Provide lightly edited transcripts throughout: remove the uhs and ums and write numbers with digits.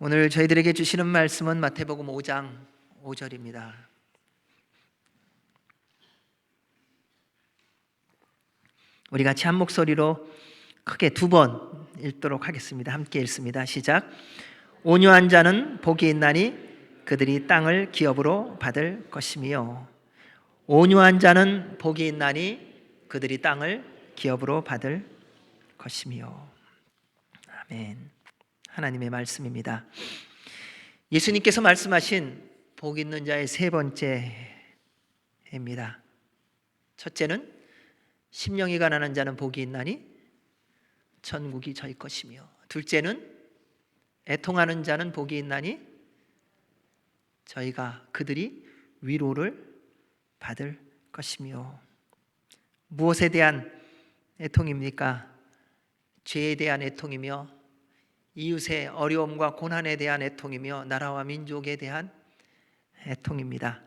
오늘 저희들에게 주시는 말씀은 마태복음 5장 5절입니다. 우리 같이 한 목소리로 크게 두 번 읽도록 하겠습니다. 함께 읽습니다. 시작. 온유한 자는 복이 있나니 그들이 땅을 기업으로 받을 것이며, 온유한 자는 복이 있나니 그들이 땅을 기업으로 받을 것이며. 아멘. 하나님의 말씀입니다. 예수님께서 말씀하신 복 있는 자의 세 번째입니다. 첫째는 심령이 가난한 자는 복이 있나니 천국이 저희 것이며, 둘째는 애통하는 자는 복이 있나니 그들이 위로를 받을 것이며. 무엇에 대한 애통입니까? 죄에 대한 애통이며, 이웃의 어려움과 고난에 대한 애통이며, 나라와 민족에 대한 애통입니다.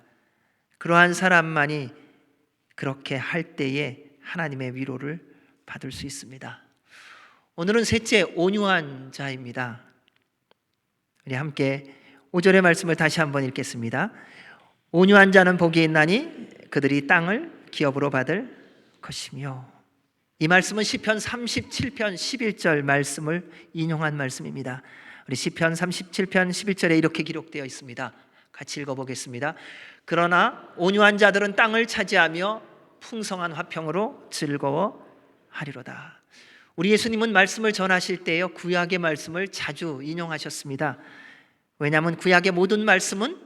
그러한 사람만이 그렇게 할 때에 하나님의 위로를 받을 수 있습니다. 오늘은 셋째, 온유한 자입니다. 우리 함께 5절의 말씀을 다시 한번 읽겠습니다. 온유한 자는 복이 있나니 그들이 땅을 기업으로 받을 것이며. 이 말씀은 시편 37편 11절 말씀을 인용한 말씀입니다. 우리 시편 37편 11절에 이렇게 기록되어 있습니다. 같이 읽어보겠습니다. 그러나 온유한 자들은 땅을 차지하며 풍성한 화평으로 즐거워하리로다. 우리 예수님은 말씀을 전하실 때요, 구약의 말씀을 자주 인용하셨습니다. 왜냐하면 구약의 모든 말씀은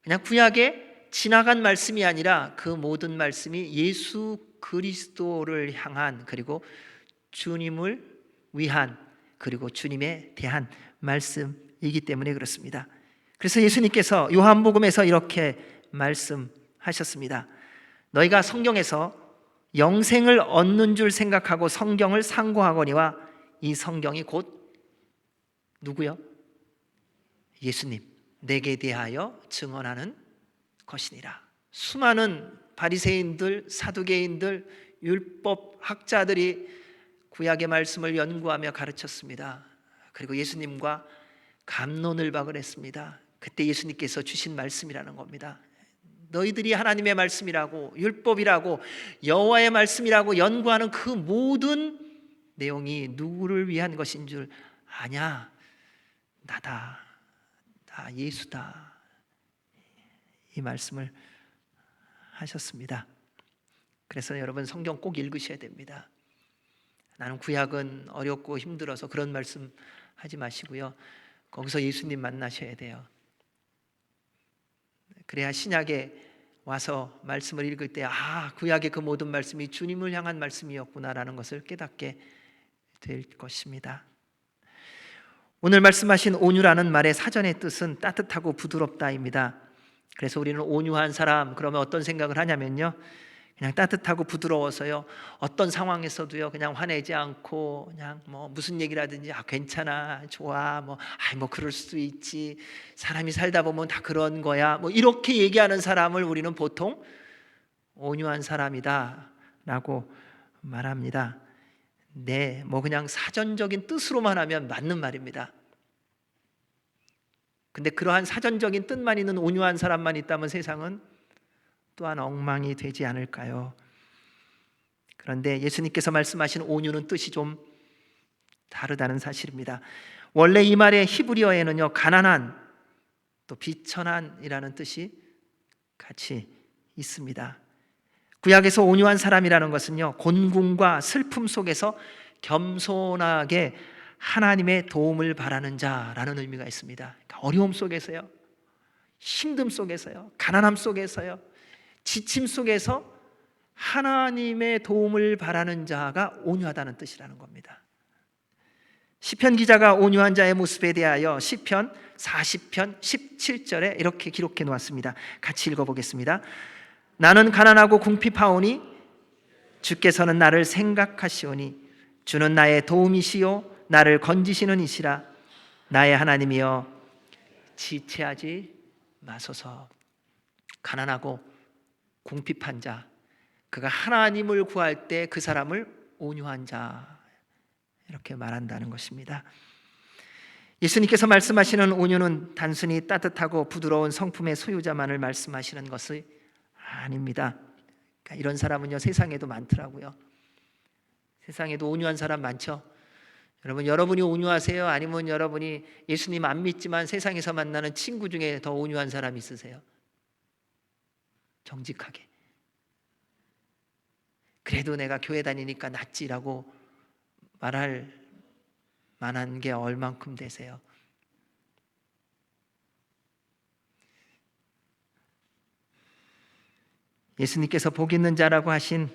그냥 구약의 지나간 말씀이 아니라 그 모든 말씀이 예수 그리스도를 향한, 그리고 주님을 위한, 그리고 주님에 대한 말씀이기 때문에 그렇습니다. 그래서 예수님께서 요한복음에서 이렇게 말씀하셨습니다. 너희가 성경에서 영생을 얻는 줄 생각하고 성경을 상고하거니와 이 성경이 곧 누구요? 예수님, 내게 대하여 증언하는 것이니라. 수많은 바리새인들, 사두개인들, 율법 학자들이 구약의 말씀을 연구하며 가르쳤습니다. 그리고 예수님과 갑론을박을 했습니다. 그때 예수님께서 주신 말씀이라는 겁니다. 너희들이 하나님의 말씀이라고, 율법이라고, 여호와의 말씀이라고 연구하는 그 모든 내용이 누구를 위한 것인 줄 아냐? 나다, 나 예수다. 이 말씀을 하셨습니다. 그래서 여러분 성경 꼭 읽으셔야 됩니다. 나는 구약은 어렵고 힘들어서 그런 말씀 하지 마시고요, 거기서 예수님 만나셔야 돼요. 그래야 신약에 와서 말씀을 읽을 때 구약의 그 모든 말씀이 주님을 향한 말씀이었구나라는 것을 깨닫게 될 것입니다. 오늘 말씀하신 온유라는 말의 사전의 뜻은 따뜻하고 부드럽다입니다. 그래서 우리는 온유한 사람 그러면 어떤 생각을 하냐면요, 그냥 따뜻하고 부드러워서요, 어떤 상황에서도요 그냥 화내지 않고 그냥 무슨 얘기를 하든지 괜찮아, 좋아, 그럴 수도 있지, 사람이 살다 보면 다 그런 거야, 이렇게 얘기하는 사람을 우리는 보통 온유한 사람이다 라고 말합니다. 네, 그냥 사전적인 뜻으로만 하면 맞는 말입니다. 근데 그러한 사전적인 뜻만 있는 온유한 사람만 있다면 세상은 또한 엉망이 되지 않을까요? 그런데 예수님께서 말씀하신 온유는 뜻이 좀 다르다는 사실입니다. 원래 이 말의 히브리어에는요, 가난한, 또 비천한이라는 뜻이 같이 있습니다. 구약에서 온유한 사람이라는 것은요, 곤궁과 슬픔 속에서 겸손하게 하나님의 도움을 바라는 자라는 의미가 있습니다. 그러니까 어려움 속에서요, 힘듦 속에서요, 가난함 속에서요, 지침 속에서 하나님의 도움을 바라는 자가 온유하다는 뜻이라는 겁니다. 시편 기자가 온유한 자의 모습에 대하여 시편 40편 17절에 이렇게 기록해 놓았습니다. 같이 읽어보겠습니다. 나는 가난하고 궁핍하오니 주께서는 나를 생각하시오니 주는 나의 도움이시요 나를 건지시는 이시라. 나의 하나님이여 지체하지 마소서. 가난하고 궁핍한 자, 그가 하나님을 구할 때 그 사람을 온유한 자, 이렇게 말한다는 것입니다. 예수님께서 말씀하시는 온유는 단순히 따뜻하고 부드러운 성품의 소유자만을 말씀하시는 것이 아닙니다. 그러니까 이런 사람은요, 세상에도 많더라고요. 세상에도 온유한 사람 많죠. 여러분이 온유하세요? 아니면 여러분이 예수님 안 믿지만 세상에서 만나는 친구 중에 더 온유한 사람 있으세요? 정직하게. 그래도 내가 교회 다니니까 낫지라고 말할 만한 게 얼만큼 되세요? 예수님께서 복 있는 자라고 하신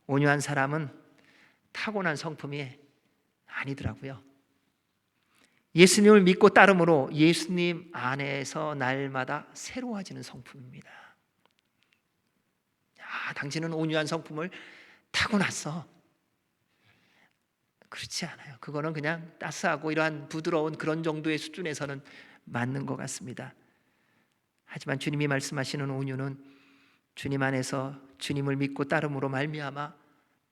온유한 사람은 타고난 성품이 아니더라고요. 예수님을 믿고 따름으로 예수님 안에서 날마다 새로워지는 성품입니다. 당신은 온유한 성품을 타고났어. 그렇지 않아요. 그거는 그냥 따스하고 이러한 부드러운 그런 정도의 수준에서는 맞는 것 같습니다. 하지만 주님이 말씀하시는 온유는 주님 안에서 주님을 믿고 따름으로 말미암아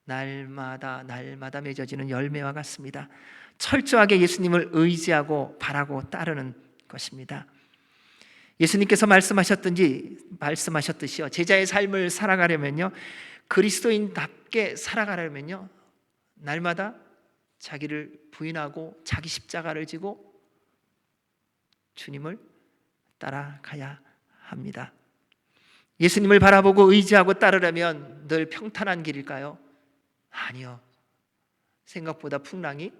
날마다 맺어지는 열매와 같습니다. 철저하게 예수님을 의지하고 바라고 따르는 것입니다. 예수님께서 말씀하셨듯이요, 제자의 삶을 살아가려면요, 그리스도인답게 살아가려면요, 날마다 자기를 부인하고 자기 십자가를 지고 주님을 따라가야 합니다. 예수님을 바라보고 의지하고 따르려면 늘 평탄한 길일까요? 아니요. 생각보다 풍랑이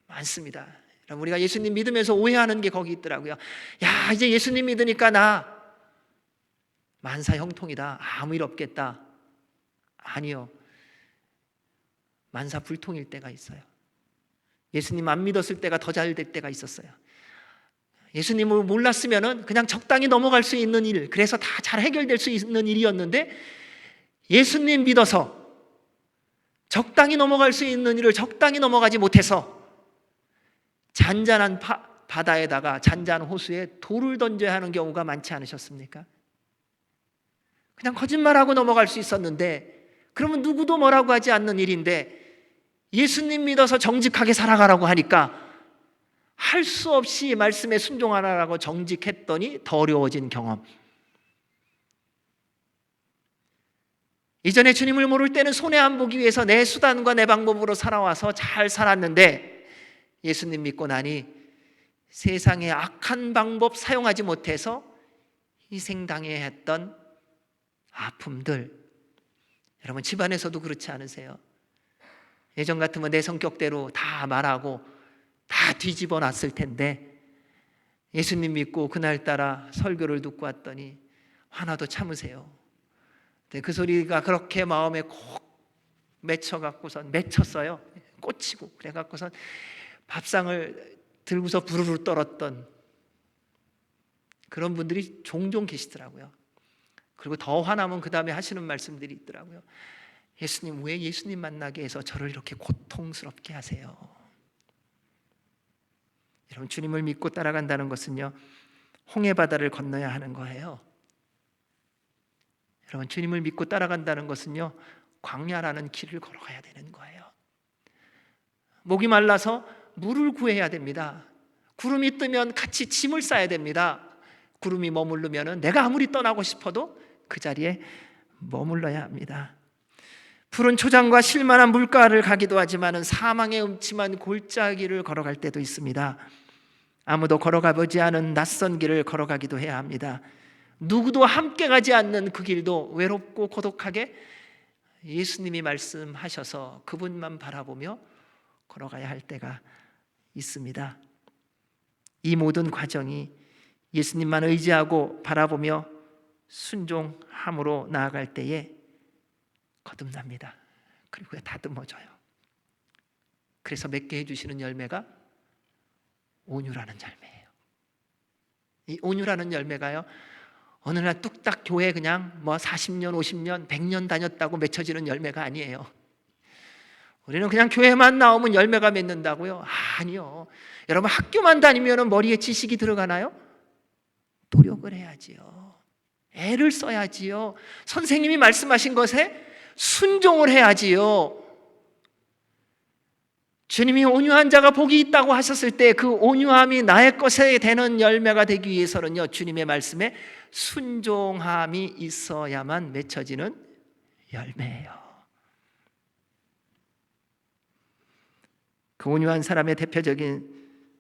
많습니다. 우리가 예수님 믿으면서 오해하는 게 거기 있더라고요. 야, 이제 예수님 믿으니까 나 만사 형통이다. 아무 일 없겠다. 아니요. 만사 불통일 때가 있어요. 예수님 안 믿었을 때가 더 잘 될 때가 있었어요. 예수님을 몰랐으면 그냥 적당히 넘어갈 수 있는 일, 그래서 다 잘 해결될 수 있는 일이었는데, 예수님 믿어서 적당히 넘어갈 수 있는 일을 적당히 넘어가지 못해서 잔잔한 바다에다가 잔잔한 호수에 돌을 던져야 하는 경우가 많지 않으셨습니까? 그냥 거짓말하고 넘어갈 수 있었는데, 그러면 누구도 뭐라고 하지 않는 일인데 예수님 믿어서 정직하게 살아가라고 하니까 할 수 없이 말씀에 순종하라고 정직했더니 더 어려워진 경험. 이전에 주님을 모를 때는 손해 안 보기 위해서 내 수단과 내 방법으로 살아와서 잘 살았는데, 예수님 믿고 나니 세상의 악한 방법 사용하지 못해서 희생당해야 했던 아픔들. 여러분, 집안에서도 그렇지 않으세요? 예전 같으면 내 성격대로 다 말하고 다 뒤집어 놨을 텐데, 예수님 믿고 그날따라 설교를 듣고 왔더니 하나도 참으세요. 그 소리가 그렇게 마음에 콕 맺혔어요. 꽂히고 그래갖고선 밥상을 들고서 부르르 떨었던 그런 분들이 종종 계시더라고요. 그리고 더 화나면 그 다음에 하시는 말씀들이 있더라고요. 예수님, 왜 예수님 만나게 해서 저를 이렇게 고통스럽게 하세요? 여러분, 주님을 믿고 따라간다는 것은요, 홍해 바다를 건너야 하는 거예요. 여러분, 주님을 믿고 따라간다는 것은요, 광야라는 길을 걸어가야 되는 거예요. 목이 말라서 물을 구해야 됩니다. 구름이 뜨면 같이 짐을 싸야 됩니다. 구름이 머무르면 내가 아무리 떠나고 싶어도 그 자리에 머물러야 합니다. 푸른 초장과 실만한 물가를 가기도 하지만 사망의 음침한 골짜기를 걸어갈 때도 있습니다. 아무도 걸어가 보지 않은 낯선 길을 걸어가기도 해야 합니다. 누구도 함께 가지 않는 그 길도 외롭고 고독하게 예수님이 말씀하셔서 그분만 바라보며 걸어가야 할 때가 있습니다. 이 모든 과정이 예수님만 의지하고 바라보며 순종함으로 나아갈 때에 거듭납니다. 그리고 다듬어져요. 그래서 맺게 해주시는 열매가 온유라는 열매예요. 이 온유라는 열매가요, 어느 날 뚝딱 교회 그냥 40년, 50년, 100년 다녔다고 맺혀지는 열매가 아니에요. 우리는 그냥 교회만 나오면 열매가 맺는다고요? 아니요. 여러분, 학교만 다니면 머리에 지식이 들어가나요? 노력을 해야지요. 애를 써야지요. 선생님이 말씀하신 것에 순종을 해야지요. 주님이 온유한 자가 복이 있다고 하셨을 때 그 온유함이 나의 것에 되는 열매가 되기 위해서는요, 주님의 말씀에 순종함이 있어야만 맺혀지는 열매예요. 그 온유한 사람의 대표적인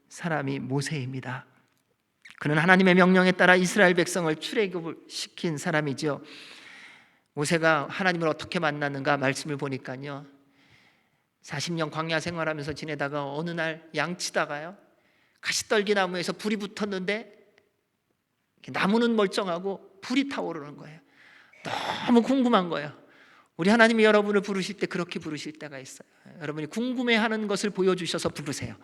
사람이 모세입니다. 그는 하나님의 명령에 따라 이스라엘 백성을 출애굽을 시킨 사람이죠. 모세가 하나님을 어떻게 만났는가 말씀을 보니까요, 40년 광야 생활하면서 지내다가 어느 날 양치다가요, 가시떨기 나무에서 불이 붙었는데 나무는 멀쩡하고 불이 타오르는 거예요. 너무 궁금한 거예요. 우리 하나님이 여러분을 부르실 때 그렇게 부르실 때가 있어요. 여러분이 궁금해하는 것을 보여주셔서 부르세요.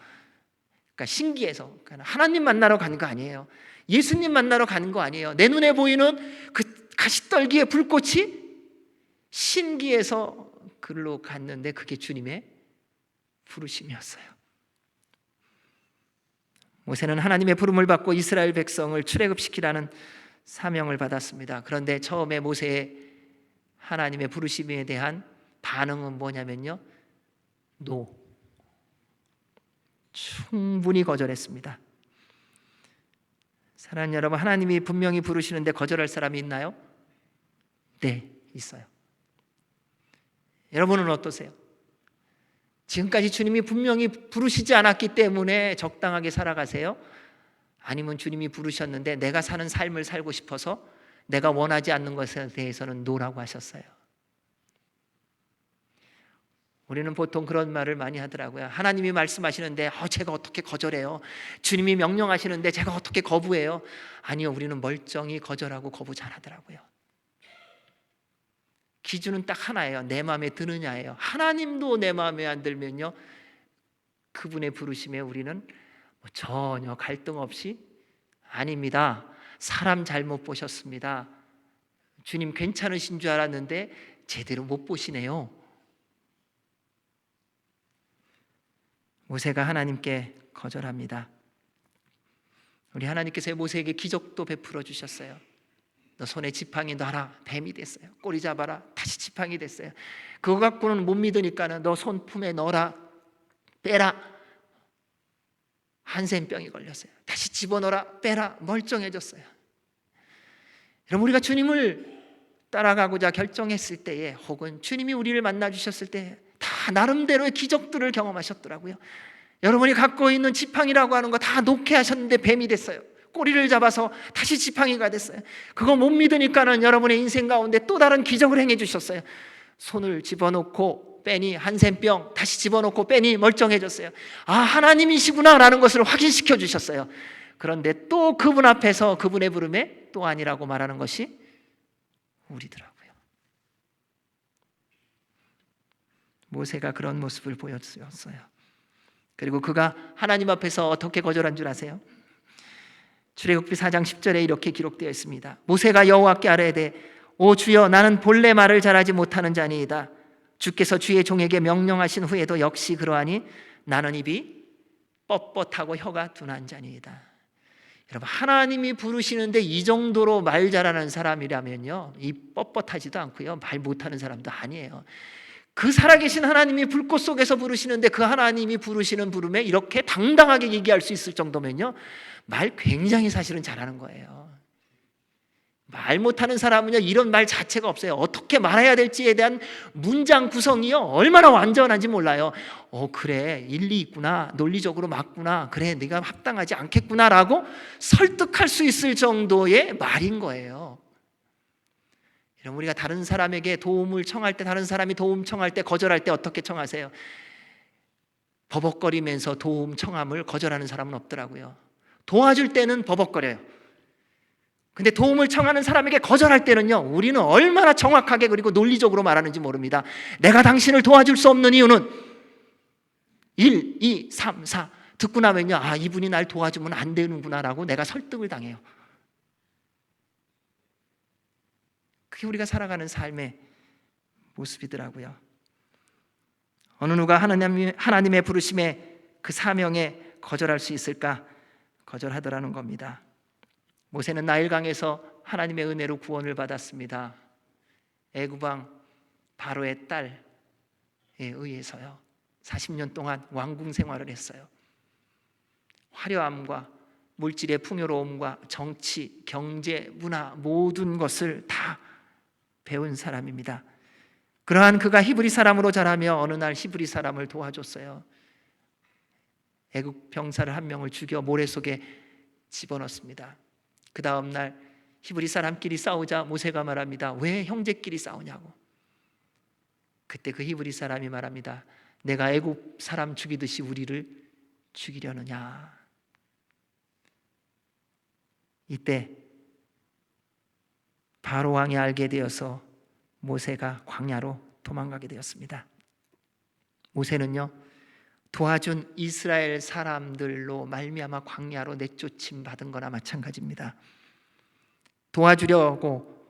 그러니까 신기해서, 그러니까 하나님 만나러 가는 거 아니에요. 예수님 만나러 가는 거 아니에요. 내 눈에 보이는 그 가시떨기의 불꽃이 신기해서 그리로 갔는데 그게 주님의 부르심이었어요. 모세는 하나님의 부름을 받고 이스라엘 백성을 출애굽시키라는 사명을 받았습니다. 그런데 처음에 모세의 하나님의 부르심에 대한 반응은 뭐냐면요, 노. 충분히 거절했습니다. 사랑하는 여러분, 하나님이 분명히 부르시는데 거절할 사람이 있나요? 네, 있어요. 여러분은 어떠세요? 지금까지 주님이 분명히 부르시지 않았기 때문에 적당하게 살아가세요? 아니면 주님이 부르셨는데 내가 사는 삶을 살고 싶어서 내가 원하지 않는 것에 대해서는 노라고 하셨어요? 우리는 보통 그런 말을 많이 하더라고요. 하나님이 말씀하시는데 제가 어떻게 거절해요? 주님이 명령하시는데 제가 어떻게 거부해요? 아니요, 우리는 멀쩡히 거절하고 거부 잘하더라고요. 기준은 딱 하나예요. 내 마음에 드느냐예요. 하나님도 내 마음에 안 들면요, 그분의 부르심에 우리는 전혀 갈등 없이 아닙니다, 사람 잘못 보셨습니다, 주님 괜찮으신 줄 알았는데 제대로 못 보시네요. 모세가 하나님께 거절합니다. 우리 하나님께서 모세에게 기적도 베풀어 주셨어요. 너 손에 지팡이 놔라, 뱀이 됐어요. 꼬리 잡아라, 다시 지팡이 됐어요. 그거 갖고는 못 믿으니까는 너 손 품에 넣어라, 빼라, 한센병이 걸렸어요. 다시 집어넣어라, 빼라, 멀쩡해졌어요. 여러분, 우리가 주님을 따라가고자 결정했을 때에, 혹은 주님이 우리를 만나 주셨을 때 다 나름대로의 기적들을 경험하셨더라고요. 여러분이 갖고 있는 지팡이라고 하는 거 다 놓게 하셨는데 뱀이 됐어요. 꼬리를 잡아서 다시 지팡이가 됐어요. 그거 못 믿으니까는 여러분의 인생 가운데 또 다른 기적을 행해 주셨어요. 손을 집어넣고 빼니 한센병, 다시 집어넣고 빼니 멀쩡해졌어요. 아, 하나님이시구나라는 것을 확인시켜 주셨어요. 그런데 또 그분 앞에서 그분의 부름에 또 아니라고 말하는 것이 우리더라고요. 모세가 그런 모습을 보여주었어요. 그리고 그가 하나님 앞에서 어떻게 거절한 줄 아세요? 출애굽기 4장 10절에 이렇게 기록되어 있습니다. 모세가 여호와께 아뢰되, 오 주여, 나는 본래 말을 잘하지 못하는 자니이다. 주께서 주의 종에게 명령하신 후에도 역시 그러하니 나는 입이 뻣뻣하고 혀가 둔한 자니이다. 여러분, 하나님이 부르시는데 이 정도로 말 잘하는 사람이라면요, 이 뻣뻣하지도 않고요, 말 못하는 사람도 아니에요. 그 살아계신 하나님이 불꽃 속에서 부르시는데 그 하나님이 부르시는 부름에 이렇게 당당하게 얘기할 수 있을 정도면요, 말 굉장히 사실은 잘하는 거예요. 말 못하는 사람은요, 이런 말 자체가 없어요. 어떻게 말해야 될지에 대한 문장 구성이요, 얼마나 완전한지 몰라요. 그래, 일리 있구나, 논리적으로 맞구나, 그래, 네가 합당하지 않겠구나 라고 설득할 수 있을 정도의 말인 거예요. 여러분, 우리가 다른 사람에게 도움을 청할 때, 다른 사람이 도움 청할 때, 거절할 때 어떻게 청하세요? 버벅거리면서 도움 청함을 거절하는 사람은 없더라고요. 도와줄 때는 버벅거려요. 근데 도움을 청하는 사람에게 거절할 때는요, 우리는 얼마나 정확하게 그리고 논리적으로 말하는지 모릅니다. 내가 당신을 도와줄 수 없는 이유는 1, 2, 3, 4 듣고 나면요, 아, 이분이 날 도와주면 안 되는구나 라고 내가 설득을 당해요. 그게 우리가 살아가는 삶의 모습이더라고요. 어느 누가 하나님의 부르심에, 그 사명에 거절할 수 있을까? 거절하더라는 겁니다. 모세는 나일강에서 하나님의 은혜로 구원을 받았습니다. 애굽왕 바로의 딸에 의해서요. 40년 동안 왕궁 생활을 했어요. 화려함과 물질의 풍요로움과 정치, 경제, 문화 모든 것을 다 배운 사람입니다. 그러한 그가 히브리 사람으로 자라며 어느 날 히브리 사람을 도와줬어요. 애국 병사를 한 명을 죽여 모래 속에 집어넣습니다. 그 다음 날 히브리 사람끼리 싸우자 모세가 말합니다. 왜 형제끼리 싸우냐고. 그때 그 히브리 사람이 말합니다. 내가 애국 사람 죽이듯이 우리를 죽이려느냐. 이때 바로 왕이 알게 되어서 모세가 광야로 도망가게 되었습니다. 모세는요, 도와준 이스라엘 사람들로 말미암아 광야로 내쫓임 받은 거나 마찬가지입니다. 도와주려고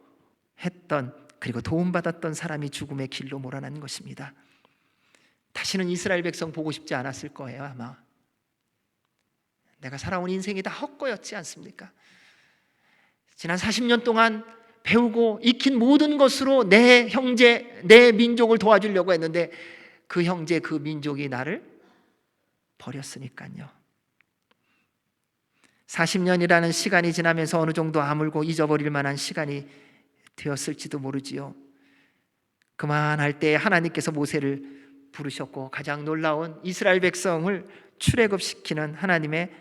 했던, 그리고 도움받았던 사람이 죽음의 길로 몰아난 것입니다. 다시는 이스라엘 백성 보고 싶지 않았을 거예요. 아마 내가 살아온 인생이 다 헛거였지 않습니까? 지난 40년 동안 배우고 익힌 모든 것으로 내 형제, 내 민족을 도와주려고 했는데 그 형제, 그 민족이 나를 버렸으니까요. 40년이라는 시간이 지나면서 어느 정도 아물고 잊어버릴 만한 시간이 되었을지도 모르지요. 그만할 때 하나님께서 모세를 부르셨고 가장 놀라운 이스라엘 백성을 출애굽시키는 하나님의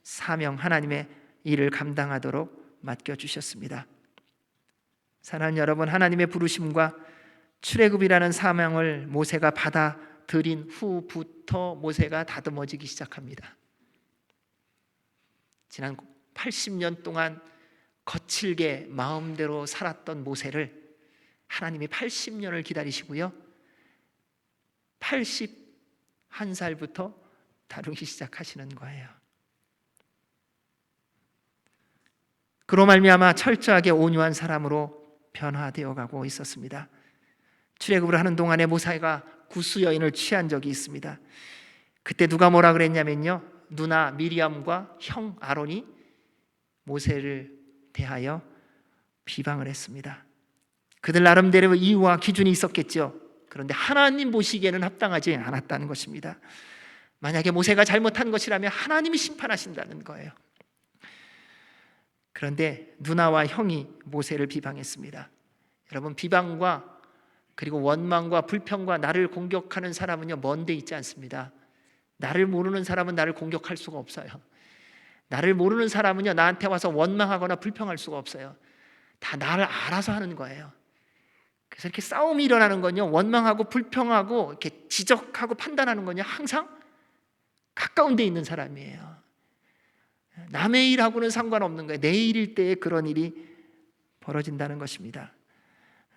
사명, 하나님의 일을 감당하도록 맡겨주셨습니다. 사랑하는 여러분, 하나님의 부르심과 출애굽이라는 사명을 모세가 받아들인 후부터 모세가 다듬어지기 시작합니다. 지난 80년 동안 거칠게 마음대로 살았던 모세를 하나님이 80년을 기다리시고요, 81살부터 다루기 시작하시는 거예요. 그로 말미암아 철저하게 온유한 사람으로 변화되어 가고 있었습니다. 출애굽을 하는 동안에 모세가 구스 여인을 취한 적이 있습니다. 그때 누가 뭐라 그랬냐면요, 누나 미리암과 형 아론이 모세를 대하여 비방을 했습니다. 그들 나름대로 이유와 기준이 있었겠죠. 그런데 하나님 보시기에는 합당하지 않았다는 것입니다. 만약에 모세가 잘못한 것이라면 하나님이 심판하신다는 거예요. 그런데 누나와 형이 모세를 비방했습니다. 여러분, 비방과 그리고 원망과 불평과 나를 공격하는 사람은요, 먼 데 있지 않습니다. 나를 모르는 사람은 나를 공격할 수가 없어요. 나를 모르는 사람은요, 나한테 와서 원망하거나 불평할 수가 없어요. 다 나를 알아서 하는 거예요. 그래서 이렇게 싸움이 일어나는 건요, 원망하고 불평하고 이렇게 지적하고 판단하는 건요, 항상 가까운 데 있는 사람이에요. 남의 일하고는 상관없는 거예요. 내 일일 때에 그런 일이 벌어진다는 것입니다.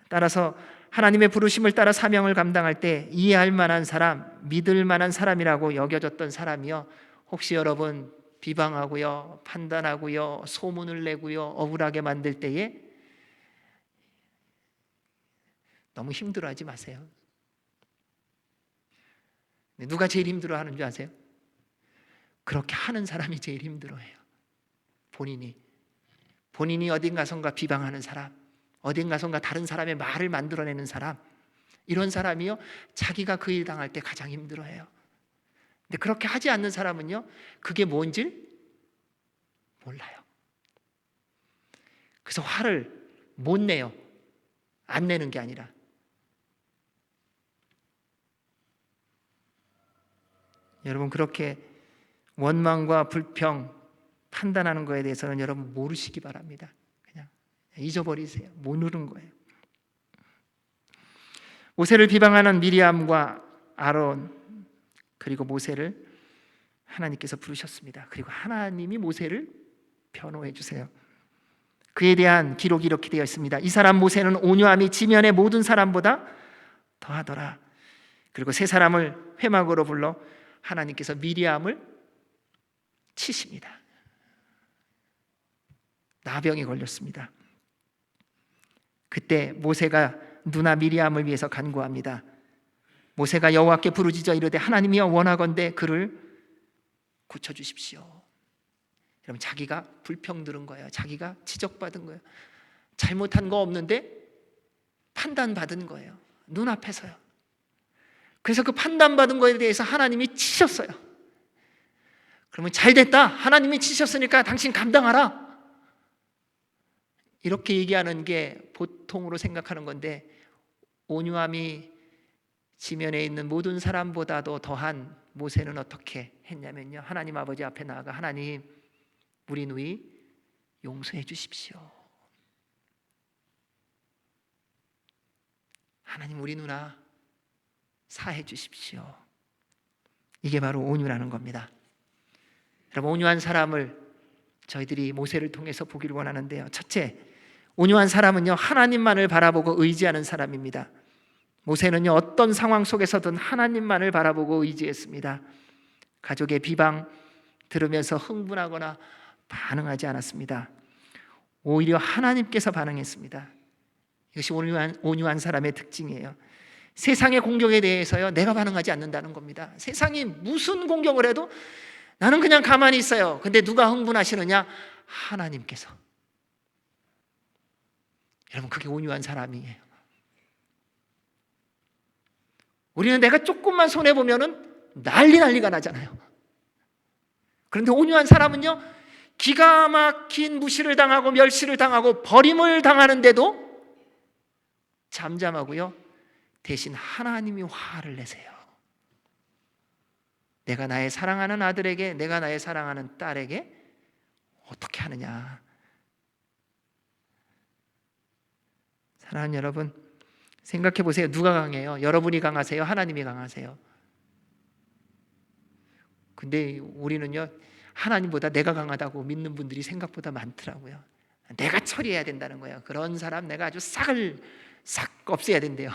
따라서 하나님의 부르심을 따라 사명을 감당할 때 이해할 만한 사람, 믿을 만한 사람이라고 여겨졌던 사람이요, 혹시 여러분 비방하고요, 판단하고요, 소문을 내고요, 억울하게 만들 때에 너무 힘들어하지 마세요. 누가 제일 힘들어하는 줄 아세요? 그렇게 하는 사람이 제일 힘들어해요. 본인이 어딘가선가 비방하는 사람, 어딘가선가 다른 사람의 말을 만들어내는 사람, 이런 사람이요, 자기가 그 일 당할 때 가장 힘들어해요. 근데 그렇게 하지 않는 사람은요, 그게 뭔지 몰라요. 그래서 화를 못 내요. 안 내는 게 아니라. 여러분, 그렇게 원망과 불평, 판단하는 거에 대해서는 여러분 모르시기 바랍니다. 그냥 잊어버리세요. 모르는 거예요. 모세를 비방하는 미리암과 아론, 그리고 모세를 하나님께서 부르셨습니다. 그리고 하나님이 모세를 변호해 주세요. 그에 대한 기록이 이렇게 되어 있습니다. 이 사람 모세는 온유함이 지면의 모든 사람보다 더하더라. 그리고 세 사람을 회막으로 불러 하나님께서 미리암을 치십니다. 나병이 걸렸습니다. 그때 모세가 누나 미리암을 위해서 간구합니다. 모세가 여호와께 부르짖어 이르되 하나님이여 원하건대 그를 고쳐주십시오. 여러분, 자기가 불평 들은 거예요. 자기가 지적받은 거예요. 잘못한 거 없는데 판단받은 거예요. 눈앞에서요. 그래서 그 판단받은 거에 대해서 하나님이 치셨어요. 그러면 잘 됐다. 하나님이 치셨으니까 당신 감당하라. 이렇게 얘기하는 게 보통으로 생각하는 건데, 온유함이 지면에 있는 모든 사람보다도 더한 모세는 어떻게 했냐면요, 하나님 아버지 앞에 나아가 하나님, 우리 누이 용서해 주십시오. 하나님, 우리 누나 사해 주십시오. 이게 바로 온유라는 겁니다. 여러분, 온유한 사람을 저희들이 모세를 통해서 보기를 원하는데요, 첫째, 온유한 사람은요, 하나님만을 바라보고 의지하는 사람입니다. 모세는요, 어떤 상황 속에서든 하나님만을 바라보고 의지했습니다. 가족의 비방 들으면서 흥분하거나 반응하지 않았습니다. 오히려 하나님께서 반응했습니다. 이것이 온유한 사람의 특징이에요. 세상의 공격에 대해서요, 내가 반응하지 않는다는 겁니다. 세상이 무슨 공격을 해도 나는 그냥 가만히 있어요. 근데 누가 흥분하시느냐? 하나님께서. 여러분, 그게 온유한 사람이에요. 우리는 내가 조금만 손해보면은 난리가 나잖아요. 그런데 온유한 사람은요, 기가 막힌 무시를 당하고 멸시를 당하고 버림을 당하는데도 잠잠하고요, 대신 하나님이 화를 내세요. 내가 나의 사랑하는 아들에게, 내가 나의 사랑하는 딸에게 어떻게 하느냐. 사랑하는 여러분, 생각해 보세요. 누가 강해요? 여러분이 강하세요? 하나님이 강하세요? 근데 우리는요, 하나님보다 내가 강하다고 믿는 분들이 생각보다 많더라고요. 내가 처리해야 된다는 거예요. 그런 사람 내가 아주 싹 없애야 된대요.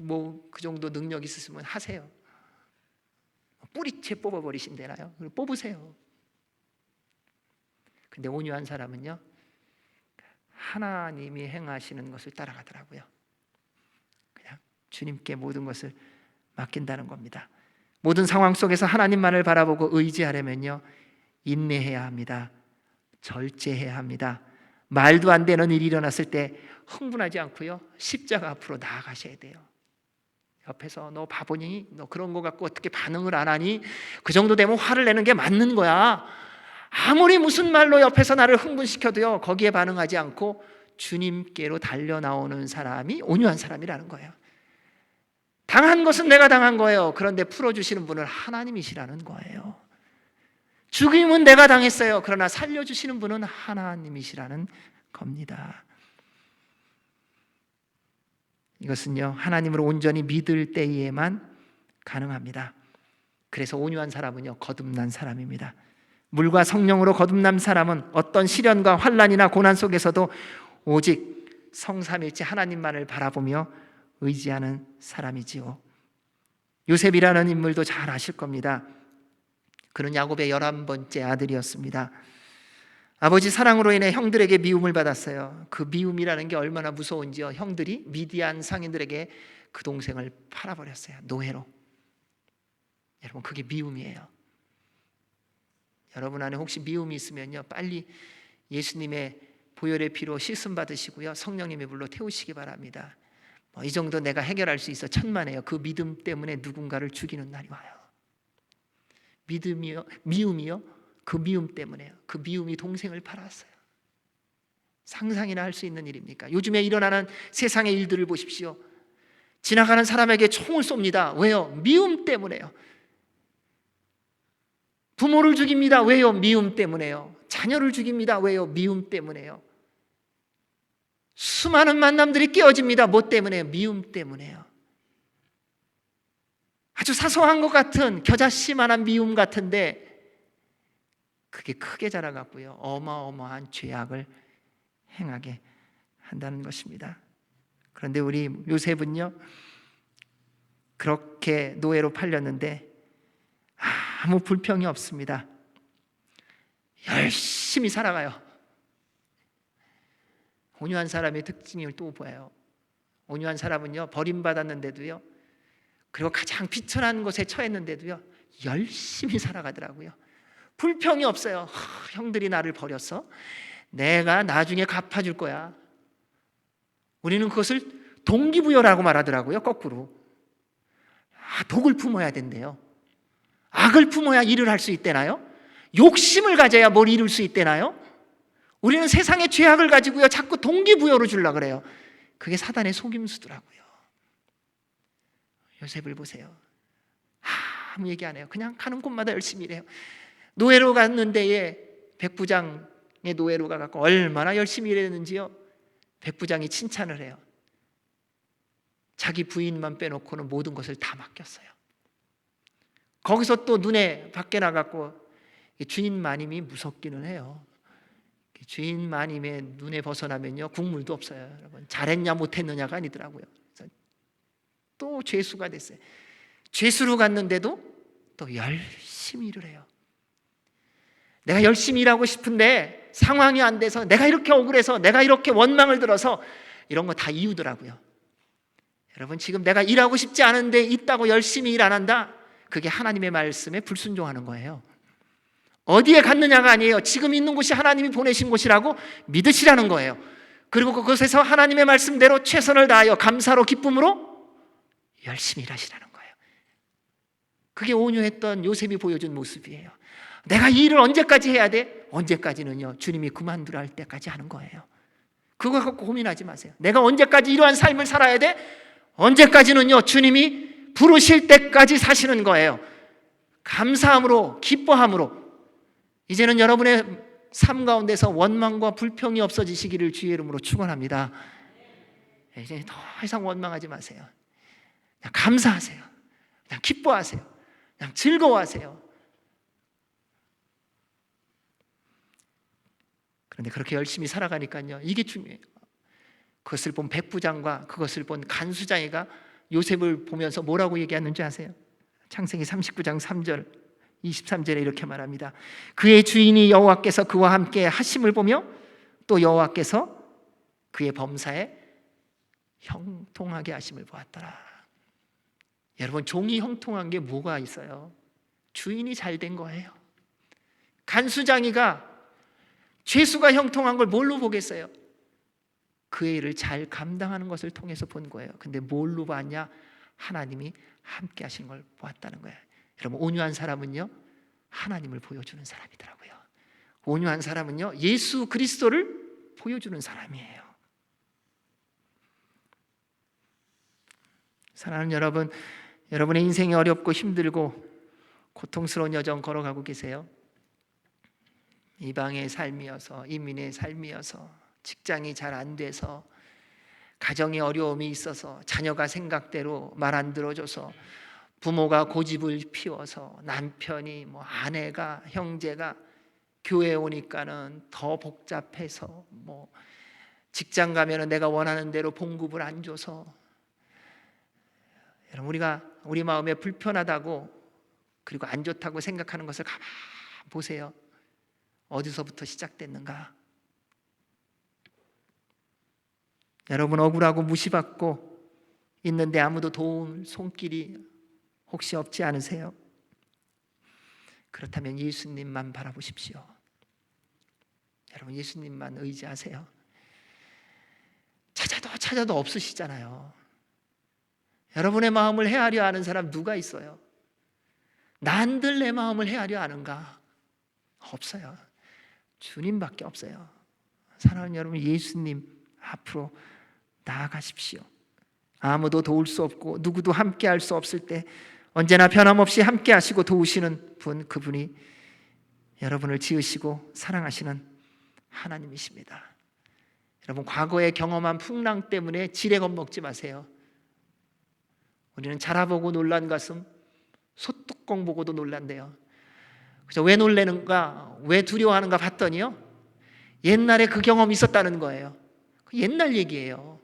뭐 그 정도 능력 있으시면 하세요. 뿌리채 뽑아버리신대나요? 뽑으세요. 근데 온유한 사람은요, 하나님이 행하시는 것을 따라가더라고요. 그냥 주님께 모든 것을 맡긴다는 겁니다. 모든 상황 속에서 하나님만을 바라보고 의지하려면요, 인내해야 합니다. 절제해야 합니다. 말도 안 되는 일이 일어났을 때 흥분하지 않고요, 십자가 앞으로 나아가셔야 돼요. 옆에서 너 바보니? 너 그런 거 갖고 어떻게 반응을 안 하니? 그 정도 되면 화를 내는 게 맞는 거야. 아무리 무슨 말로 옆에서 나를 흥분시켜도요, 거기에 반응하지 않고 주님께로 달려나오는 사람이 온유한 사람이라는 거예요. 당한 것은 내가 당한 거예요. 그런데 풀어주시는 분은 하나님이시라는 거예요. 죽임은 내가 당했어요. 그러나 살려주시는 분은 하나님이시라는 겁니다. 이것은요, 하나님을 온전히 믿을 때에만 가능합니다. 그래서 온유한 사람은요, 거듭난 사람입니다. 물과 성령으로 거듭난 사람은 어떤 시련과 환난이나 고난 속에서도 오직 성삼일체 하나님만을 바라보며 의지하는 사람이지요. 요셉이라는 인물도 잘 아실 겁니다. 그는 야곱의 11번째 아들이었습니다. 아버지 사랑으로 인해 형들에게 미움을 받았어요. 그 미움이라는 게 얼마나 무서운지요. 형들이 미디안 상인들에게 그 동생을 팔아버렸어요. 노예로. 여러분, 그게 미움이에요. 여러분 안에 혹시 미움이 있으면요, 빨리 예수님의 보혈의 피로 씻음 받으시고요, 성령님의 불로 태우시기 바랍니다. 이 정도 내가 해결할 수 있어 천만에요. 그 믿음 때문에 누군가를 죽이는 날이 와요. 미움이요, 그 미움 때문에요. 그 미움이 동생을 팔았어요. 상상이나 할 수 있는 일입니까? 요즘에 일어나는 세상의 일들을 보십시오. 지나가는 사람에게 총을 쏩니다. 왜요? 미움 때문에요. 부모를 죽입니다. 왜요? 미움 때문에요. 자녀를 죽입니다. 왜요? 미움 때문에요. 수많은 만남들이 깨어집니다. 뭐 때문에요? 미움 때문에요. 아주 사소한 것 같은 겨자씨만한 미움 같은데 그게 크게 자라갔고요, 어마어마한 죄악을 행하게 한다는 것입니다. 그런데 우리 요셉은요, 그렇게 노예로 팔렸는데 아무 불평이 없습니다. 열심히 살아가요. 온유한 사람의 특징을 또 보여요. 온유한 사람은요, 버림받았는데도요, 그리고 가장 비천한 곳에 처했는데도요, 열심히 살아가더라고요. 불평이 없어요. 형들이 나를 버렸어. 내가 나중에 갚아줄 거야. 우리는 그것을 동기부여라고 말하더라고요, 거꾸로. 독을 품어야 된대요. 악을 품어야 일을 할 수 있대나요? 욕심을 가져야 뭘 이룰 수 있대나요? 우리는 세상의 죄악을 가지고요 자꾸 동기부여로 주려고 그래요. 그게 사단의 속임수더라고요. 요셉을 보세요. 아무 얘기 안 해요. 그냥 가는 곳마다 열심히 일해요. 노예로 갔는데 백부장의 노예로 가갖고 얼마나 열심히 일했는지요. 백부장이 칭찬을 해요. 자기 부인만 빼놓고는 모든 것을 다 맡겼어요. 거기서 또 눈에 밖에 나갔고, 주인 마님이 무섭기는 해요. 주인 마님의 눈에 벗어나면요 국물도 없어요. 여러분, 잘했냐 못했느냐가 아니더라고요. 또 죄수가 됐어요. 죄수로 갔는데도 또 열심히 일을 해요. 내가 열심히 일하고 싶은데 상황이 안 돼서, 내가 이렇게 억울해서, 내가 이렇게 원망을 들어서, 이런 거 다 이유더라고요. 여러분, 지금 내가 일하고 싶지 않은데 있다고 열심히 일 안 한다? 그게 하나님의 말씀에 불순종하는 거예요. 어디에 갔느냐가 아니에요. 지금 있는 곳이 하나님이 보내신 곳이라고 믿으시라는 거예요. 그리고 그곳에서 하나님의 말씀대로 최선을 다하여 감사로 기쁨으로 열심히 일하시라는 거예요. 그게 온유했던 요셉이 보여준 모습이에요. 내가 이 일을 언제까지 해야 돼? 언제까지는요 주님이 그만두라 할 때까지 하는 거예요. 그거 갖고 고민하지 마세요. 내가 언제까지 이러한 삶을 살아야 돼? 언제까지는요 주님이 부르실 때까지 사시는 거예요. 감사함으로, 기뻐함으로. 이제는 여러분의 삶 가운데서 원망과 불평이 없어지시기를 주의 이름으로 축원합니다. 이제 더 이상 원망하지 마세요. 그냥 감사하세요. 그냥 기뻐하세요. 그냥 즐거워하세요. 그런데 그렇게 열심히 살아가니까요 이게 중요해요. 그것을 본 백부장과 그것을 본 간수장이가 요셉을 보면서 뭐라고 얘기하는지 아세요? 창세기 39장 3절 23절에 이렇게 말합니다. 그의 주인이 여호와께서 그와 함께 하심을 보며 또 여호와께서 그의 범사에 형통하게 하심을 보았더라. 여러분, 종이 형통한 게 뭐가 있어요? 주인이 잘 된 거예요. 간수장이가 죄수가 형통한 걸 뭘로 보겠어요? 그의 일을 잘 감당하는 것을 통해서 본 거예요. 근데 뭘로 봤냐? 하나님이 함께 하신 걸 보았다는 거예요. 여러분, 온유한 사람은요 하나님을 보여주는 사람이더라고요. 온유한 사람은요 예수 그리스도를 보여주는 사람이에요. 사랑하는 여러분, 여러분의 인생이 어렵고 힘들고 고통스러운 여정 걸어가고 계세요. 이방의 삶이어서, 이민의 삶이어서, 직장이 잘 안 돼서, 가정에 어려움이 있어서, 자녀가 생각대로 말 안 들어줘서, 부모가 고집을 피워서, 남편이 아내가, 형제가 교회 오니까는 더 복잡해서, 직장 가면은 내가 원하는 대로 봉급을 안 줘서, 여러분, 우리가 우리 마음에 불편하다고 그리고 안 좋다고 생각하는 것을 가만 보세요. 어디서부터 시작됐는가? 여러분, 억울하고 무시받고 있는데 아무도 도울 손길이 혹시 없지 않으세요? 그렇다면 예수님만 바라보십시오. 여러분, 예수님만 의지하세요. 찾아도 없으시잖아요. 여러분의 마음을 헤아려 아는 사람 누가 있어요? 난들 내 마음을 헤아려 아는가? 없어요. 주님밖에 없어요. 사랑하는 여러분, 예수님 앞으로 나아가십시오. 아무도 도울 수 없고 누구도 함께 할 수 없을 때 언제나 변함없이 함께 하시고 도우시는 분, 그분이 여러분을 지으시고 사랑하시는 하나님이십니다. 여러분, 과거에 경험한 풍랑 때문에 지레 겁먹지 마세요. 우리는 자라보고 놀란 가슴, 소뚜껑 보고도 놀란대요. 그래서 왜 놀라는가, 왜 두려워하는가 봤더니요 옛날에 그 경험이 있었다는 거예요. 옛날 얘기예요.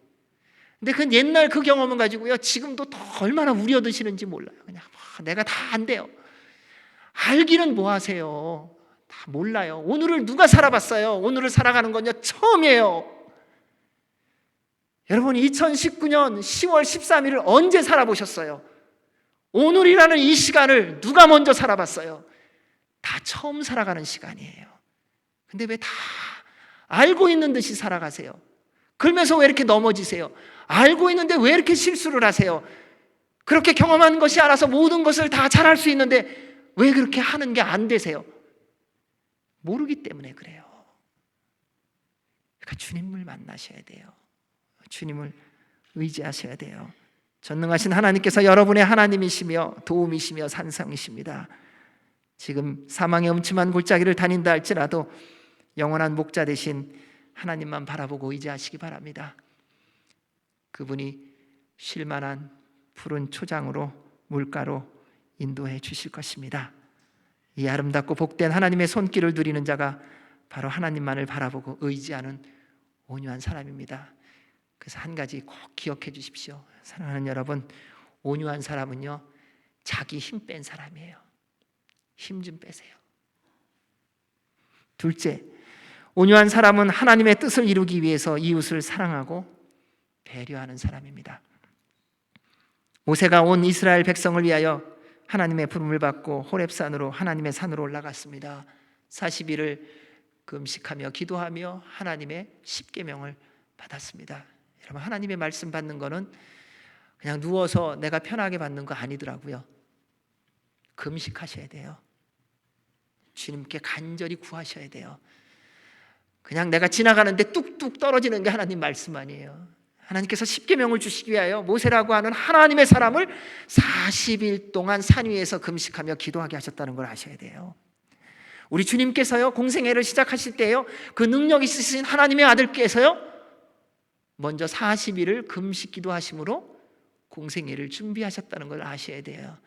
근데 그 옛날 그 경험을 가지고요 지금도 더 얼마나 우려드시는지 몰라요. 그냥 내가 다 안 돼요. 알기는 뭐 하세요? 다 몰라요. 오늘을 누가 살아봤어요? 오늘을 살아가는 건요 처음이에요. 여러분, 2019년 10월 13일을 언제 살아보셨어요? 오늘이라는 이 시간을 누가 먼저 살아봤어요? 다 처음 살아가는 시간이에요. 근데 왜 다 알고 있는 듯이 살아가세요? 그러면서 왜 이렇게 넘어지세요? 알고 있는데 왜 이렇게 실수를 하세요? 그렇게 경험한 것이 알아서 모든 것을 다 잘할 수 있는데 왜 그렇게 하는 게 안 되세요? 모르기 때문에 그래요. 그러니까 주님을 만나셔야 돼요. 주님을 의지하셔야 돼요. 전능하신 하나님께서 여러분의 하나님이시며 도움이시며 산성이십니다. 지금 사망의 음침한 골짜기를 다닌다 할지라도 영원한 목자 되신 하나님만 바라보고 의지하시기 바랍니다. 그분이 쉴만한 푸른 초장으로 물가로 인도해 주실 것입니다. 이 아름답고 복된 하나님의 손길을 누리는 자가 바로 하나님만을 바라보고 의지하는 온유한 사람입니다. 그래서 한 가지 꼭 기억해 주십시오. 사랑하는 여러분, 온유한 사람은요, 자기 힘 뺀 사람이에요. 힘 좀 빼세요. 둘째, 온유한 사람은 하나님의 뜻을 이루기 위해서 이웃을 사랑하고 배려하는 사람입니다. 모세가 온 이스라엘 백성을 위하여 하나님의 부름을 받고 호렙산으로 하나님의 산으로 올라갔습니다. 40일을 금식하며 기도하며 하나님의 십계명을 받았습니다. 여러분, 하나님의 말씀 받는 거는 그냥 누워서 내가 편하게 받는 거 아니더라고요. 금식하셔야 돼요. 주님께 간절히 구하셔야 돼요. 그냥 내가 지나가는데 뚝뚝 떨어지는 게 하나님 말씀 아니에요. 하나님께서 십계명을 주시기 위하여 모세라고 하는 하나님의 사람을 40일 동안 산 위에서 금식하며 기도하게 하셨다는 걸 아셔야 돼요. 우리 주님께서요, 공생애를 시작하실 때요, 그 능력 있으신 하나님의 아들께서요, 먼저 40일을 금식 기도하심으로 공생애를 준비하셨다는 걸 아셔야 돼요.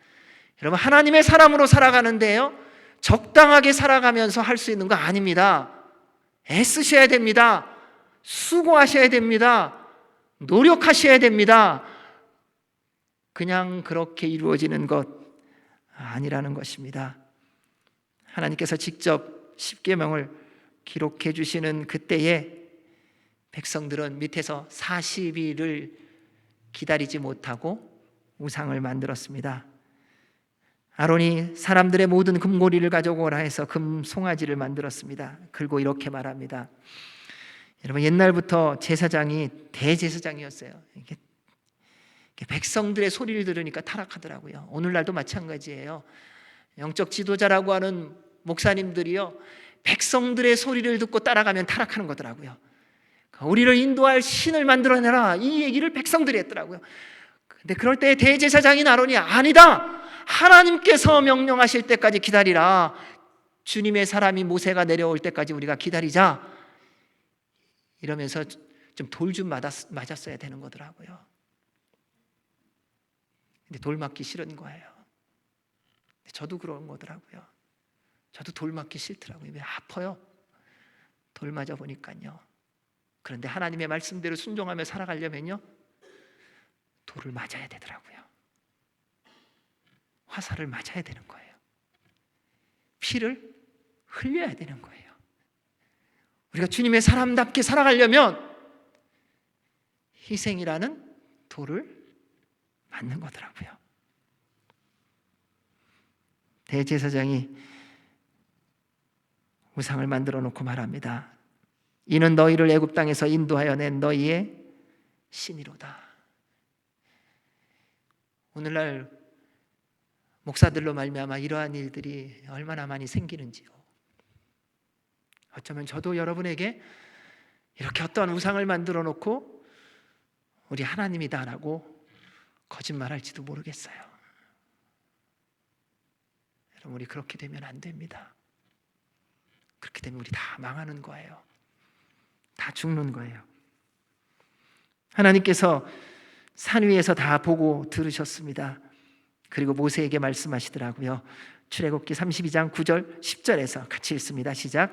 여러분, 하나님의 사람으로 살아가는데요, 적당하게 살아가면서 할 수 있는 거 아닙니다. 애쓰셔야 됩니다. 수고하셔야 됩니다. 노력하셔야 됩니다. 그냥 그렇게 이루어지는 것 아니라는 것입니다. 하나님께서 직접 십계명을 기록해 주시는 그때에 백성들은 밑에서 40일을 기다리지 못하고 우상을 만들었습니다. 아론이 사람들의 모든 금고리를 가져오라 해서 금 송아지를 만들었습니다. 그리고 이렇게 말합니다. 여러분, 옛날부터 제사장이 대제사장이었어요. 이게 백성들의 소리를 들으니까 타락하더라고요. 오늘날도 마찬가지예요. 영적 지도자라고 하는 목사님들이요, 백성들의 소리를 듣고 따라가면 타락하는 거더라고요. 우리를 인도할 신을 만들어내라, 이 얘기를 백성들이 했더라고요. 근데 그럴 때 대제사장인 아론이 아니다, 하나님께서 명령하실 때까지 기다리라, 주님의 사람이 모세가 내려올 때까지 우리가 기다리자, 이러면서 좀 돌 좀 맞았어야 되는 거더라고요. 근데 돌 맞기 싫은 거예요. 저도 그런 거더라고요. 저도 돌 맞기 싫더라고요. 왜? 아파요. 돌 맞아 보니까요. 그런데 하나님의 말씀대로 순종하며 살아가려면요, 돌을 맞아야 되더라고요. 화살을 맞아야 되는 거예요. 피를 흘려야 되는 거예요. 우리가 주님의 사람답게 살아가려면 희생이라는 돌을 맞는 거더라고요. 대제사장이 우상을 만들어 놓고 말합니다. 이는 너희를 애굽 땅에서 인도하여 낸 너희의 신이로다. 오늘날 목사들로 말미암아 이러한 일들이 얼마나 많이 생기는지요. 어쩌면 저도 여러분에게 이렇게 어떠한 우상을 만들어 놓고 우리 하나님이다라고 거짓말할지도 모르겠어요. 여러분, 우리 그렇게 되면 안 됩니다. 그렇게 되면 우리 다 망하는 거예요. 다 죽는 거예요. 하나님께서 산 위에서 다 보고 들으셨습니다. 그리고 모세에게 말씀하시더라고요. 출애굽기 32장 9절 10절에서 같이 읽습니다. 시작.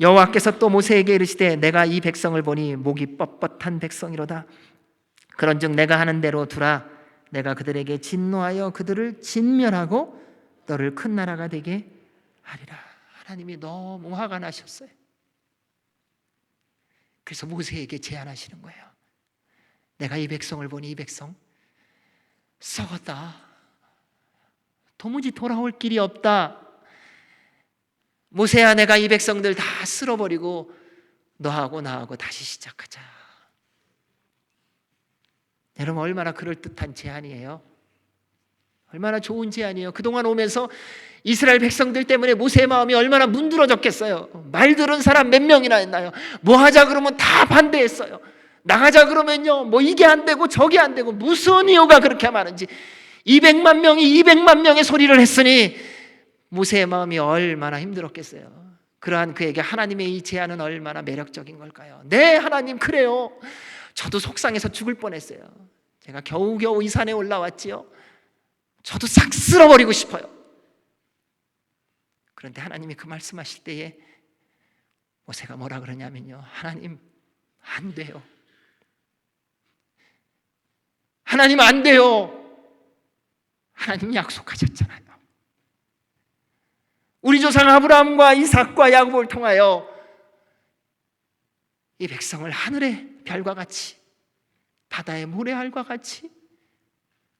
여호와께서 또 모세에게 이르시되 내가 이 백성을 보니 목이 뻣뻣한 백성이로다. 그런즉 내가 하는 대로 두라. 내가 그들에게 진노하여 그들을 진멸하고 너를 큰 나라가 되게 하리라. 하나님이 너무 화가 나셨어요. 그래서 모세에게 제안하시는 거예요. 내가 이 백성을 보니 이 백성 썩었다. 도무지 돌아올 길이 없다. 모세야, 내가 이 백성들 다 쓸어버리고 너하고 나하고 다시 시작하자. 여러분, 얼마나 그럴듯한 제안이에요. 얼마나 좋은 제안이에요. 그동안 오면서 이스라엘 백성들 때문에 모세의 마음이 얼마나 문드러졌겠어요. 말 들은 사람 몇 명이나 했나요? 뭐 하자 그러면 다 반대했어요. 나가자 그러면요, 뭐 이게 안 되고 저게 안 되고, 무슨 이유가 그렇게 많은지. 200만 명이 200만 명의 소리를 했으니 모세의 마음이 얼마나 힘들었겠어요. 그러한 그에게 하나님의 이 제안은 얼마나 매력적인 걸까요? 네, 하나님, 그래요. 저도 속상해서 죽을 뻔했어요. 제가 겨우겨우 이 산에 올라왔지요. 저도 싹 쓸어버리고 싶어요. 그런데 하나님이 그 말씀하실 때에 모세가 뭐라 그러냐면요, 하나님, 안 돼요. 하나님, 안 돼요. 하나님 약속하셨잖아요. 우리 조상 아브라함과 이삭과 야곱을 통하여 이 백성을 하늘의 별과 같이, 바다의 모래알과 같이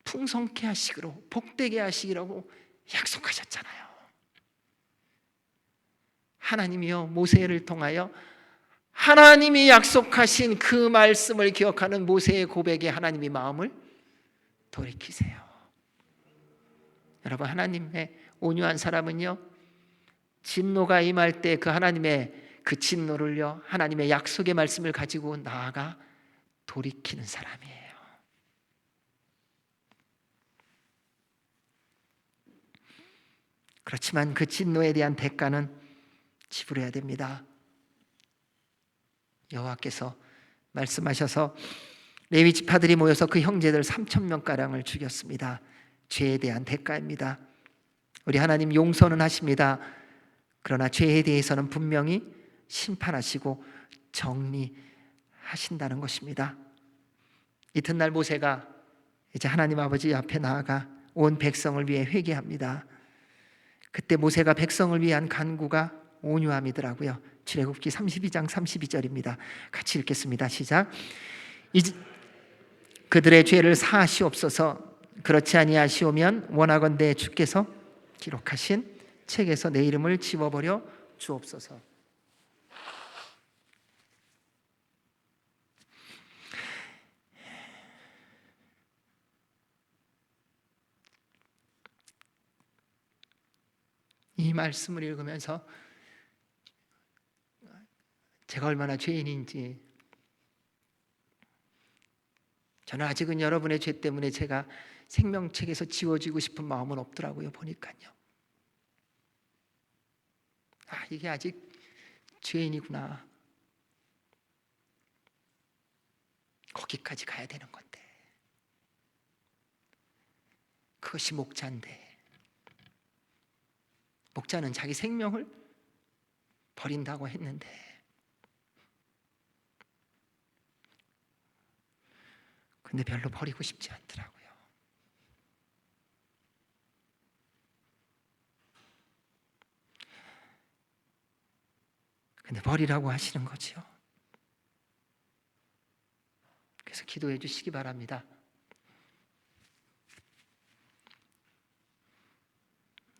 풍성케 하시기로, 복되게 하시기라고 약속하셨잖아요. 하나님이요, 모세를 통하여 하나님이 약속하신 그 말씀을 기억하는 모세의 고백에 하나님이 마음을 돌이키세요. 여러분, 하나님의 온유한 사람은요, 진노가 임할 때 그 하나님의 그 진노를요, 하나님의 약속의 말씀을 가지고 나아가 돌이키는 사람이에요. 그렇지만 그 진노에 대한 대가는 지불해야 됩니다. 여호와께서 말씀하셔서 레위 지파들이 모여서 그 형제들 3,000명가량을 죽였습니다. 죄에 대한 대가입니다. 우리 하나님 용서는 하십니다. 그러나 죄에 대해서는 분명히 심판하시고 정리하신다는 것입니다. 이튿날 모세가 이제 하나님 아버지 앞에 나아가 온 백성을 위해 회개합니다. 그때 모세가 백성을 위한 간구가 온유함이더라고요. 출애굽기 32장 32절입니다. 같이 읽겠습니다. 시작. 그들의 죄를 사하시옵소서. 그렇지 아니하시오면 원하건대 주께서 기록하신 책에서 내 이름을 지워버려 주옵소서. 이 말씀을 읽으면서 제가 얼마나 죄인인지, 저는 아직은 여러분의 죄 때문에 제가 생명책에서 지워지고 싶은 마음은 없더라고요. 보니까요, 이게 아직 죄인이구나, 거기까지 가야 되는 건데, 그것이 목자인데, 목자는 자기 생명을 버린다고 했는데, 근데 별로 버리고 싶지 않더라고요. 근데 버리라고 하시는 거죠. 그래서 기도해 주시기 바랍니다.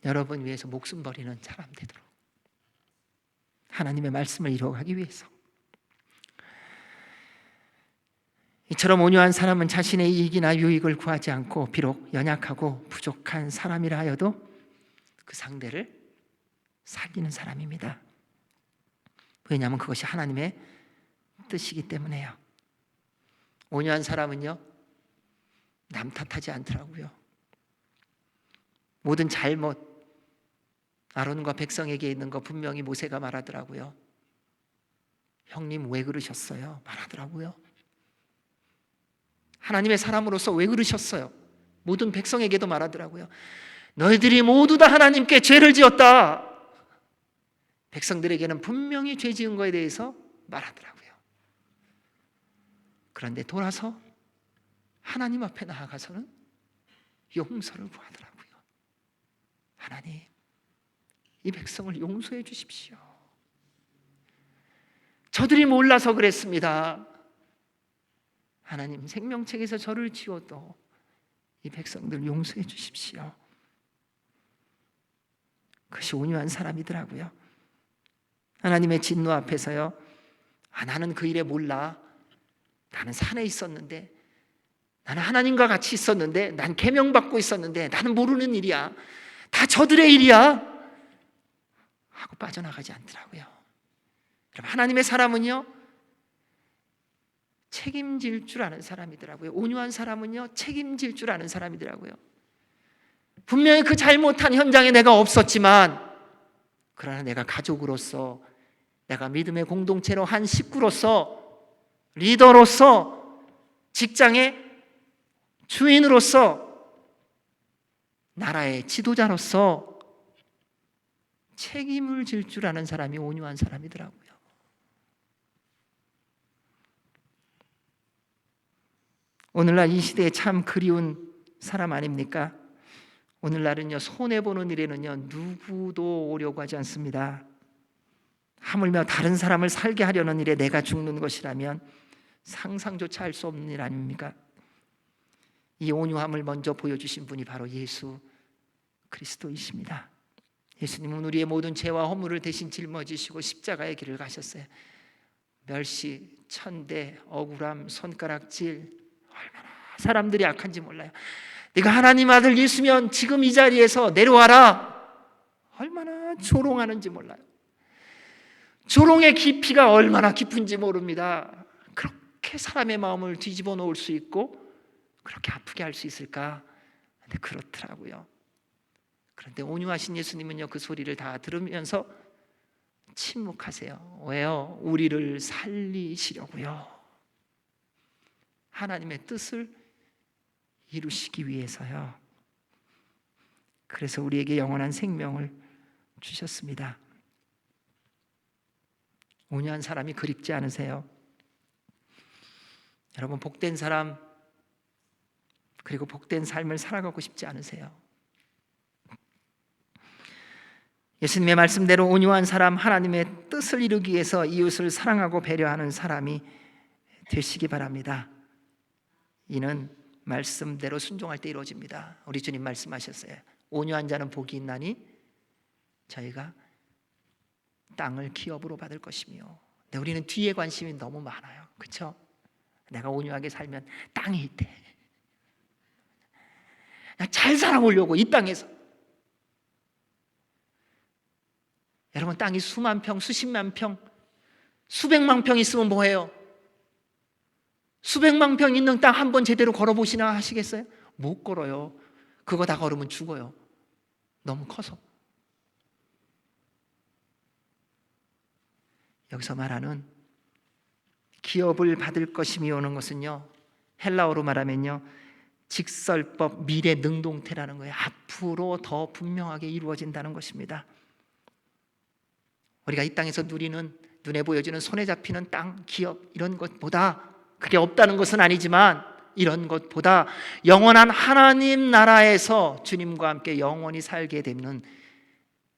여러분 위해서 목숨 버리는 사람 되도록, 하나님의 말씀을 이루어가기 위해서. 이처럼 온유한 사람은 자신의 이익이나 유익을 구하지 않고 비록 연약하고 부족한 사람이라 하여도 그 상대를 살리는 사람입니다. 왜냐하면 그것이 하나님의 뜻이기 때문에요. 온유한 사람은요, 남 탓하지 않더라고요. 모든 잘못, 아론과 백성에게 있는 거 분명히 모세가 말하더라고요. 형님 왜 그러셨어요? 말하더라고요. 하나님의 사람으로서 왜 그러셨어요? 모든 백성에게도 말하더라고요. 너희들이 모두 다 하나님께 죄를 지었다. 백성들에게는 분명히 죄 지은 거에 대해서 말하더라고요. 그런데 돌아서 하나님 앞에 나아가서는 용서를 구하더라고요. 하나님, 이 백성을 용서해 주십시오. 저들이 몰라서 그랬습니다. 하나님, 생명책에서 저를 지워도 이 백성들 용서해 주십시오. 그것이 온유한 사람이더라고요. 하나님의 진노 앞에서요, 나는 그 일에 몰라, 나는 산에 있었는데 나는 하나님과 같이 있었는데, 난 계명받고 있었는데 나는 모르는 일이야, 다 저들의 일이야 하고 빠져나가지 않더라고요. 여러분, 하나님의 사람은요 책임질 줄 아는 사람이더라고요. 온유한 사람은요 책임질 줄 아는 사람이더라고요. 분명히 그 잘못한 현장에 내가 없었지만, 그러나 내가 가족으로서, 내가 믿음의 공동체로 한 식구로서, 리더로서, 직장의 주인으로서, 나라의 지도자로서 책임을 질 줄 아는 사람이 온유한 사람이더라고요. 오늘날 이 시대에 참 그리운 사람 아닙니까? 오늘날은요 손해보는 일에는요 누구도 오려고 하지 않습니다. 하물며 다른 사람을 살게 하려는 일에 내가 죽는 것이라면 상상조차 할 수 없는 일 아닙니까? 이 온유함을 먼저 보여주신 분이 바로 예수 그리스도이십니다. 예수님은 우리의 모든 죄와 허물을 대신 짊어지시고 십자가의 길을 가셨어요. 멸시, 천대, 억울함, 손가락질, 얼마나 사람들이 악한지 몰라요. 네가 하나님 아들 예수면 지금 이 자리에서 내려와라, 얼마나 조롱하는지 몰라요. 조롱의 깊이가 얼마나 깊은지 모릅니다. 그렇게 사람의 마음을 뒤집어 놓을 수 있고 그렇게 아프게 할 수 있을까? 근데 그렇더라고요. 그런데 온유하신 예수님은요 그 소리를 다 들으면서 침묵하세요. 왜요? 우리를 살리시려고요. 하나님의 뜻을 이루시기 위해서요. 그래서 우리에게 영원한 생명을 주셨습니다. 온유한 사람이 그립지 않으세요? 여러분, 복된 사람, 그리고 복된 삶을 살아가고 싶지 않으세요? 예수님의 말씀대로 온유한 사람, 하나님의 뜻을 이루기 위해서 이웃을 사랑하고 배려하는 사람이 되시기 바랍니다. 이는 말씀대로 순종할 때 이루어집니다. 우리 주님 말씀하셨어요. 온유한 자는 복이 있나니 저희가 땅을 기업으로 받을 것이며. 근데 우리는 뒤에 관심이 너무 많아요. 그렇죠? 내가 온유하게 살면 땅이 있대. 잘 살아보려고 이 땅에서. 여러분, 땅이 수만 평, 수십만 평, 수백만 평 있으면 뭐해요? 수백만 평 있는 땅 한 번 제대로 걸어보시나 하시겠어요? 못 걸어요. 그거 다 걸으면 죽어요. 너무 커서. 여기서 말하는 기업을 받을 것이며 오는 것은요, 헬라어로 말하면요 직설법 미래 능동태라는 거예요. 앞으로 더 분명하게 이루어진다는 것입니다. 우리가 이 땅에서 누리는, 눈에 보여지는 손에 잡히는 땅, 기업 이런 것보다, 그게 없다는 것은 아니지만 이런 것보다 영원한 하나님 나라에서 주님과 함께 영원히 살게 되는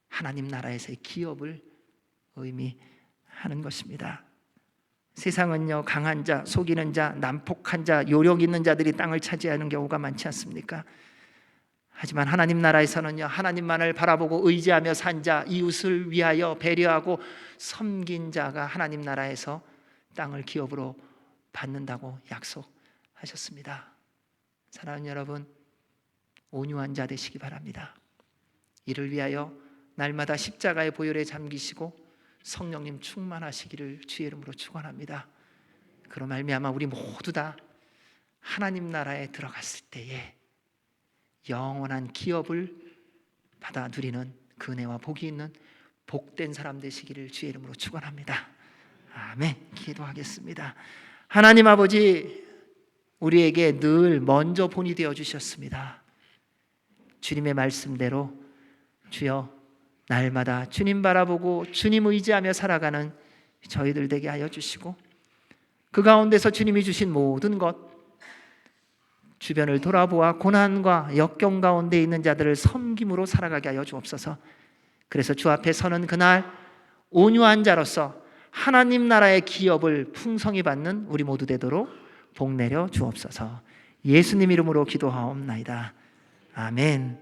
하나님 나라에서의 기업을 의미하는 것입니다. 세상은요 강한 자, 속이는 자, 난폭한 자, 요령 있는 자들이 땅을 차지하는 경우가 많지 않습니까? 하지만 하나님 나라에서는요 하나님만을 바라보고 의지하며 산 자, 이웃을 위하여 배려하고 섬긴 자가 하나님 나라에서 땅을 기업으로 받는다고 약속하셨습니다. 사랑하는 여러분, 온유한 자 되시기 바랍니다. 이를 위하여 날마다 십자가의 보혈에 잠기시고 성령님 충만하시기를 주의 이름으로 축원합니다. 그로 말미암아 우리 모두 다 하나님 나라에 들어갔을 때에 영원한 기업을 받아 누리는 그 은혜와 복이 있는 복된 사람 되시기를 주의 이름으로 축원합니다. 아멘. 기도하겠습니다. 하나님 아버지, 우리에게 늘 먼저 본이 되어 주셨습니다. 주님의 말씀대로 주여 날마다 주님 바라보고 주님 의지하며 살아가는 저희들 되게 하여 주시고, 그 가운데서 주님이 주신 모든 것, 주변을 돌아보아 고난과 역경 가운데 있는 자들을 섬김으로 살아가게 하여 주옵소서. 그래서 주 앞에 서는 그날 온유한 자로서 하나님 나라의 기업을 풍성히 받는 우리 모두 되도록 복 내려 주옵소서. 예수님 이름으로 기도하옵나이다. 아멘.